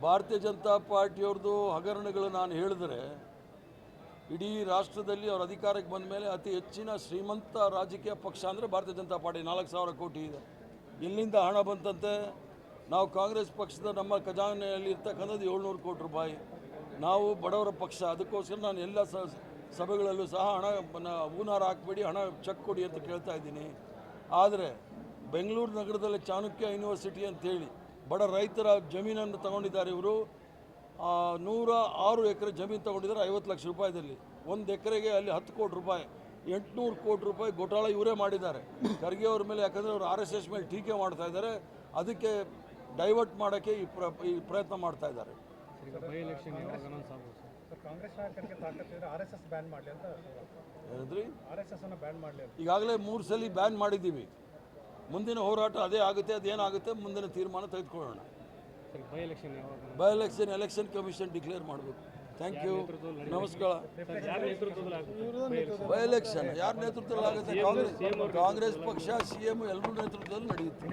ಭಾರತೀಯ ಜನತಾ ಪಾರ್ಟಿಯವ್ರದ್ದು ಹಗರಣಗಳು ನಾನು ಹೇಳಿದ್ರೆ ಇಡೀ ರಾಷ್ಟ್ರದಲ್ಲಿ ಅವ್ರ ಅಧಿಕಾರಕ್ಕೆ ಬಂದ ಮೇಲೆ ಅತಿ ಹೆಚ್ಚಿನ ಶ್ರೀಮಂತ ರಾಜಕೀಯ ಪಕ್ಷ ಅಂದರೆ ಭಾರತೀಯ ಜನತಾ ಪಾರ್ಟಿ. 4,000 ಕೋಟಿ ಇದೆ. ಎಲ್ಲಿಂದ ಹಣ ಬಂತಂತೆ? ನಾವು ಕಾಂಗ್ರೆಸ್ ಪಕ್ಷದ ನಮ್ಮ ಖಜಾನೆಯಲ್ಲಿ ಇರ್ತಕ್ಕಂಥದ್ದು 700 ಕೋಟಿ ರೂಪಾಯಿ. ನಾವು ಬಡವರ ಪಕ್ಷ, ಅದಕ್ಕೋಸ್ಕರ ನಾನು ಎಲ್ಲ ಸಭೆಗಳಲ್ಲೂ ಸಹ ಹೂನಾರ ಹಾಕಬೇಡಿ, ಹಣ ಚೆಕ್ ಕೊಡಿ ಅಂತ ಕೇಳ್ತಾ ಇದ್ದೀನಿ. ಆದರೆ ಬೆಂಗಳೂರು ನಗರದಲ್ಲಿ ಚಾಣಕ್ಯ ಯೂನಿವರ್ಸಿಟಿ ಅಂತೇಳಿ ಬಡ ರೈತರ ಜಮೀನನ್ನು ತಗೊಂಡಿದ್ದಾರೆ. ಇವರು 106 ಎಕರೆ ಜಮೀನು ತಗೊಂಡಿದ್ದಾರೆ 50 ಲಕ್ಷ ರೂಪಾಯಿದಲ್ಲಿ. 1 ಎಕರೆಗೆ ಅಲ್ಲಿ 10 ಕೋಟಿ ರೂಪಾಯಿ, 800 ಕೋಟಿ ರೂಪಾಯಿ ಘೋಟಾಳ ಇವರೇ ಮಾಡಿದ್ದಾರೆ. ಖರ್ಗೆ ಅವ್ರ ಮೇಲೆ, ಯಾಕಂದರೆ ಅವರು RSS ಮೇಲೆ ಟೀಕೆ ಮಾಡ್ತಾ ಇದ್ದಾರೆ, ಅದಕ್ಕೆ ಡೈವರ್ಟ್ ಮಾಡೋಕ್ಕೆ ಈ ಪ್ರಯತ್ನ ಮಾಡ್ತಾ ಇದ್ದಾರೆ. ಹೇಳಿದ್ರಿ ಈಗಾಗಲೇ 3 ಸಲ ಬ್ಯಾನ್ ಮಾಡಿದ್ದೀವಿ. ಮುಂದಿನ ಹೋರಾಟ ಅದೇ ಆಗುತ್ತೆ. ಅದೇನಾಗುತ್ತೆ ಮುಂದಿನ ತೀರ್ಮಾನ ತೆಗೆದುಕೊಳ್ಳೋಣ. ಎಲೆಕ್ಷನ್ ಕಮಿಷನ್ ಡಿಕ್ಲೇರ್ ಮಾಡಬೇಕು. ಥ್ಯಾಂಕ್ ಯು, ನಮಸ್ಕಾರ. ಬೈ ಎಲೆಕ್ಷನ್ ಯಾರ ನೇತೃತ್ವದಲ್ಲಿ ಆಗುತ್ತೆ? ಕಾಂಗ್ರೆಸ್ ಪಕ್ಷ, CM ಎಲ್ಲರೂ ನೇತೃತ್ವದಲ್ಲಿ ನಡೆಯುತ್ತೆ.